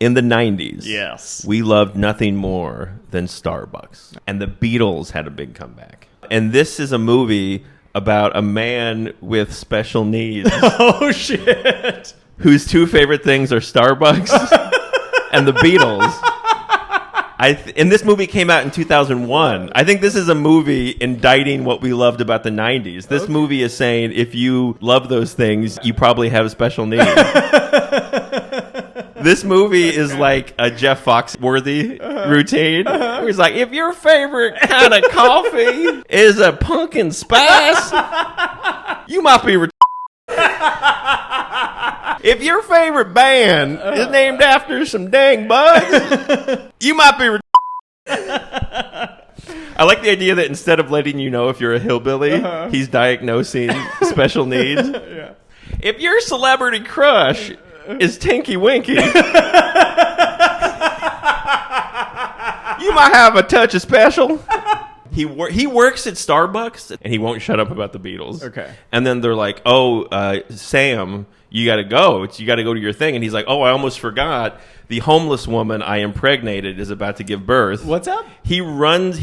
In the 90s, Yes. we loved nothing more than Starbucks. And the Beatles had a big comeback. And this is a movie about a man with special needs. Oh, shit. Whose two favorite things are Starbucks and the Beatles. And this movie came out in 2001. I think this is a movie indicting what we loved about the 90s. This movie is saying if you love those things, you probably have special needs. This movie is like a Jeff Foxworthy routine. Where he's like, if your favorite kind of coffee is a pumpkin spice, you might be if your favorite band is named after some dang bugs, you might be I like the idea that instead of letting you know if you're a hillbilly, he's diagnosing special needs. Yeah. If your celebrity crush is Tinky Winky, you might have a touch of special. He works at Starbucks, and he won't shut up about the Beatles. Okay. And then they're like, oh, Sam, you got to go. You got to go to your thing. And he's like, oh, I almost forgot. The homeless woman I impregnated is about to give birth. What's up? He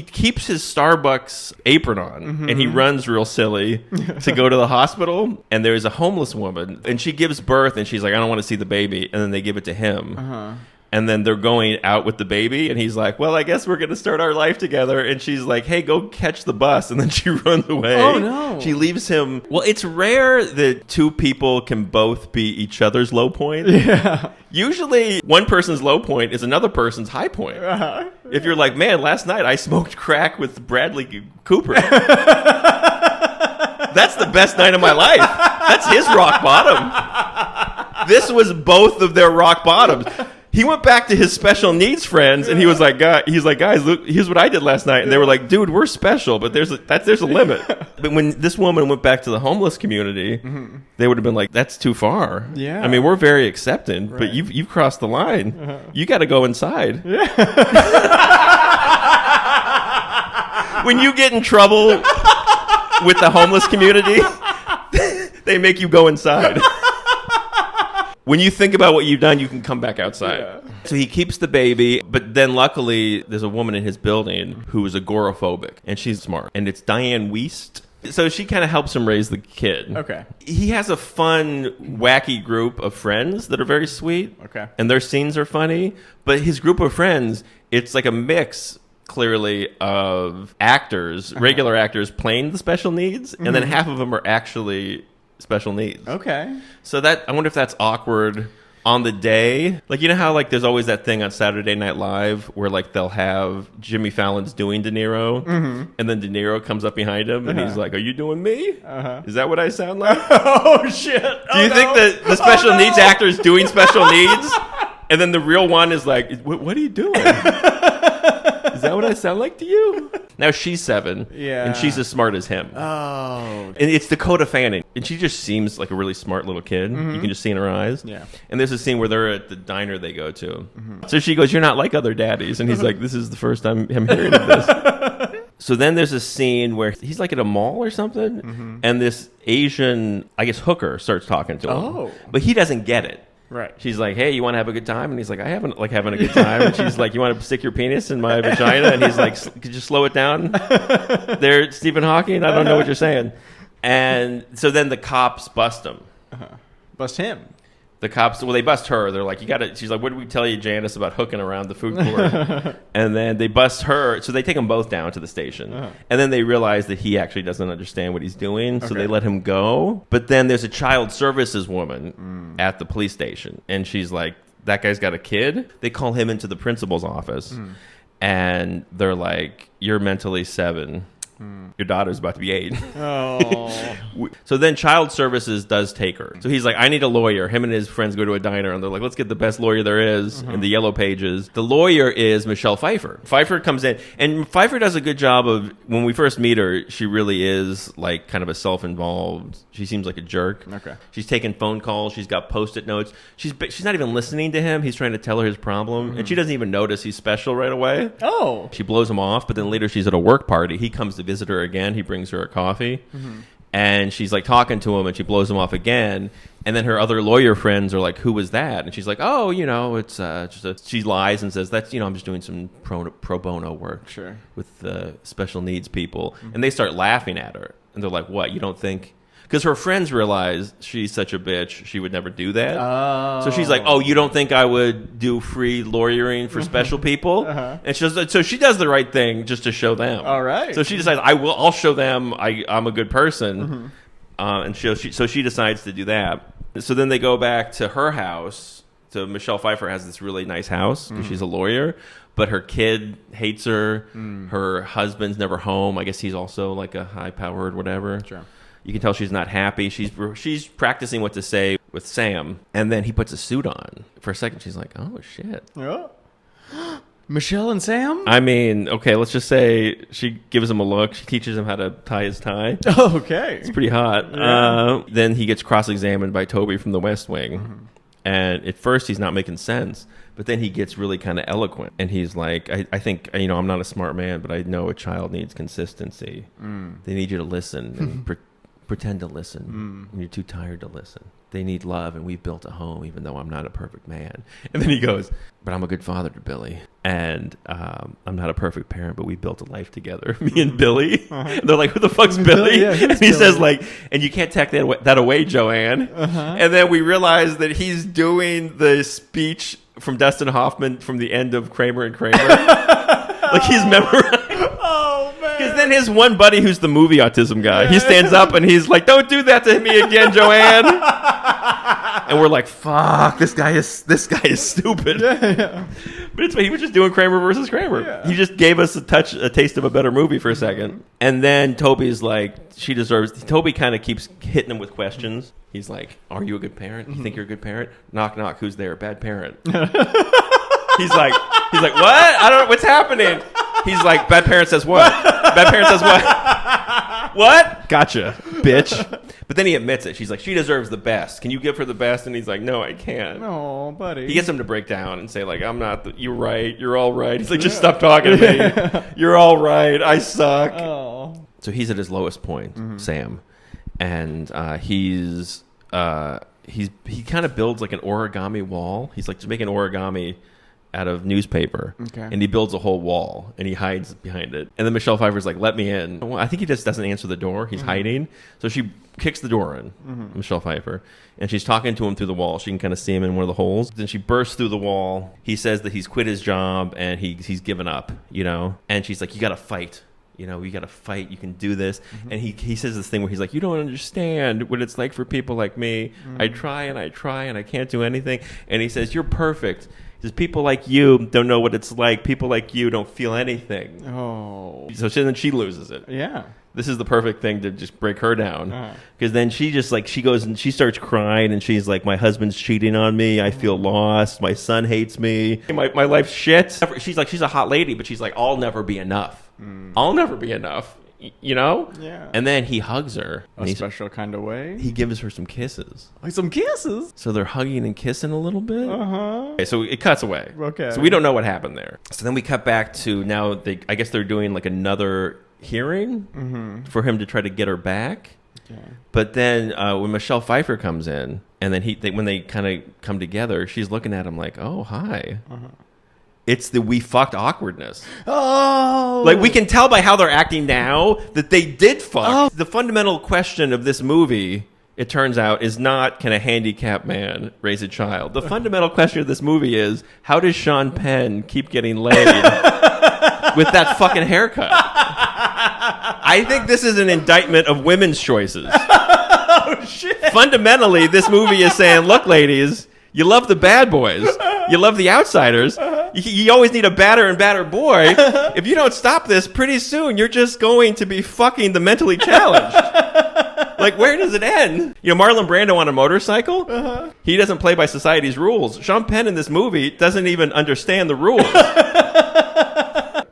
keeps his Starbucks apron on, and he runs real silly to go to the hospital. And there's a homeless woman, and she gives birth, and she's like, I don't want to see the baby. And then they give it to him. And then they're going out with the baby, and he's like, well, I guess we're going to start our life together. And she's like, hey, go catch the bus. And then she runs away. Oh, no. She leaves him. Well, it's rare that two people can both be each other's low point. Yeah. Usually, one person's low point is another person's high point. If you're like, man, last night I smoked crack with Bradley Cooper. That's the best night of my life. That's his rock bottom. This was both of their rock bottoms. He went back to his special needs friends, and he was like, guys, look, here's what I did last night. And they were like, dude, we're special, but there's a limit. But when this woman went back to the homeless community, they would have been like, that's too far. Yeah. I mean, we're very accepting, but you've crossed the line. You got to go inside. Yeah. When you get in trouble with the homeless community, they make you go inside. When you think about what you've done, you can come back outside. Yeah. So he keeps the baby, but then luckily there's a woman in his building who is agoraphobic, and she's smart. And it's Diane Wiest. So she kind of helps him raise the kid. Okay. He has a fun, wacky group of friends that are very sweet. Okay. And their scenes are funny. But his group of friends, it's like a mix, clearly, of actors, regular actors playing the special needs, and then half of them are actually special needs. Okay. So that, I wonder if that's awkward on the day. Like, you know how like there's always that thing on Saturday Night Live where like they'll have Jimmy Fallon's doing De Niro, and then De Niro comes up behind him and he's like, are you doing me? Is that what I sound like? Oh, shit. Do you think that the special needs actor is doing special needs? And then the real one is like, what are you doing? Is that what I sound like to you? Now she's 7, and she's as smart as him. Oh. And it's Dakota Fanning, and she just seems like a really smart little kid. You can just see in her eyes. Yeah. And there's a scene where they're at the diner they go to. So she goes, you're not like other daddies. And he's like, this is the first time I'm hearing of this. So then there's a scene where he's like at a mall or something, and this Asian, I guess, hooker starts talking to him. Oh. But he doesn't get it. Right. She's like, hey, you want to have a good time? And he's like, I haven't like having a good time. And she's like, you want to stick your penis in my vagina? And he's like, could you slow it down there, Stephen Hawking? I don't know what you're saying. And so then the cops bust him. Bust him. The cops, well, they bust her. They're like, you got to, she's like, what did we tell you, Janice, about hooking around the food court? And then they bust her. So they take them both down to the station. And then they realize that he actually doesn't understand what he's doing. So they let him go. But then there's a child services woman at the police station. And she's like, that guy's got a kid. They call him into the principal's office. And they're like, you're mentally 7. Your daughter's about to be 8. Oh. So then child services does take her. So he's like, I need a lawyer. Him and his friends go to a diner, and they're like, let's get the best lawyer there is in the yellow pages. The lawyer is Michelle Pfeiffer. Pfeiffer comes in, and Pfeiffer does a good job of, when we first meet her, she really is like kind of a self-involved. She seems like a jerk. Okay. She's taking phone calls. She's got Post-it notes. She's not even listening to him. He's trying to tell her his problem, and she doesn't even notice he's special right away. Oh. She blows him off, but then later she's at a work party. He comes to visit her again. He brings her a coffee. And she's like talking to him, and she blows him off again. And then her other lawyer friends are like, who was that? And she's like, oh, it's just she lies and says, that's, I'm just doing some pro bono work with special needs people. Mm-hmm. And they start laughing at her. And they're like, what, you don't think? Because her friends realize she's such a bitch, she would never do that. Oh. So she's like, oh, you don't think I would do free lawyering for special people? And so she does the right thing just to show them. All right. So she decides, I'll show them I'm a good person. And so she decides to do that. So then they go back to her house. So Michelle Pfeiffer has this really nice house because she's a lawyer, but her kid hates her. Her husband's never home. I guess he's also like a high-powered whatever. Sure. You can tell she's not happy. She's practicing what to say with Sam, and then he puts a suit on. For a second, she's like, oh, shit. Yeah. Michelle and Sam? I mean, okay, let's just say she gives him a look. She teaches him how to tie his tie. Oh, okay. It's pretty hot. Yeah. Then he gets cross-examined by Toby from The West Wing. And at first, he's not making sense. But then he gets really kind of eloquent. And he's like, I think, I'm not a smart man, but I know a child needs consistency. They need you to listen and pretend to listen when you're too tired to listen. They need love, and we've built a home, even though I'm not a perfect man. And then he goes, but I'm a good father to Billy. And I'm not a perfect parent, but we built a life together, me and Billy. And they're like, who the fuck's Billy? Yeah, and he says, like, and you can't take that away, Joanne. And then we realize that he's doing the speech from Dustin Hoffman from the end of Kramer and Kramer. Like, he's memorized. Because then his one buddy, who's the movie autism guy, he stands up and he's like, don't do that to me again, Joanne. And we're like, fuck, this guy is stupid. But it's he was just doing Kramer versus Kramer. Yeah. He just gave us a taste of a better movie for a second. And then Toby's like, Toby kind of keeps hitting him with questions. He's like, are you a good parent? You think you're a good parent? Knock, knock, who's there? Bad parent. He's like, what? I don't know what's happening. He's like, bad parent says what? Bad parent says what? What? Gotcha, bitch. But then he admits it. She's like, she deserves the best. Can you give her the best? And he's like, no, I can't. No, buddy. He gets him to break down and say, like, I'm not, you're right. You're all right. He's like, just stop talking to me. You're all right. I suck. Oh. So he's at his lowest point, Sam. And he kind of builds like an origami wall. He's like just making origami out of newspaper. Okay. And he builds a whole wall and he hides behind it. And then Michelle Pfeiffer's like, let me in. Well, I think he just doesn't answer the door. He's hiding. So she kicks the door in, Michelle Pfeiffer, and she's talking to him through the wall. She can kind of see him in one of the holes. Then she bursts through the wall. He says that he's quit his job and he's given up, And she's like, you got to fight. You got to fight. You can do this. And he says this thing where he's like, you don't understand what it's like for people like me. I try and I can't do anything. And he says, you're perfect. He says, people like you don't know what it's like. People like you don't feel anything. Oh. So then she loses it. Yeah. This is the perfect thing to just break her down. Because then she just like, she goes and she starts crying and she's like, my husband's cheating on me. I feel lost. My son hates me. My life's shit. She's like, she's a hot lady, but she's like, I'll never be enough. I'll never be enough. Yeah. And then he hugs her. A special kind of way. He gives her some kisses. Like some kisses? So they're hugging and kissing a little bit. Okay, so it cuts away. Okay. So we don't know what happened there. So then we cut back to now, I guess they're doing like another hearing for him to try to get her back. Okay. But then when Michelle Pfeiffer comes in, and then when they kind of come together, she's looking at him like, oh, hi. It's the we fucked awkwardness. Oh. Like, we can tell by how they're acting now that they did fuck. Oh. The fundamental question of this movie, it turns out, is not, can a handicapped man raise a child? The fundamental question of this movie is, how does Sean Penn keep getting laid with that fucking haircut? I think this is an indictment of women's choices. Oh, shit. Fundamentally, this movie is saying, look, ladies, you love the bad boys. You love the outsiders. You always need a badder and badder boy. If you don't stop this, pretty soon you're just going to be fucking the mentally challenged. Like, where does it end? Marlon Brando on a motorcycle? He doesn't play by society's rules. Sean Penn in this movie doesn't even understand the rules.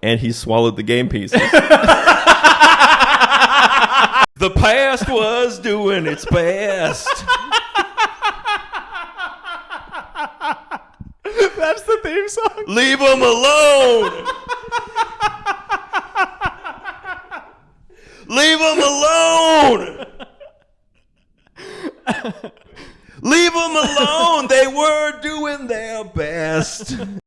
And he swallowed the game pieces. The past was doing its best. That's the theme song. Leave him alone. Leave him alone. Leave them alone. They were doing their best.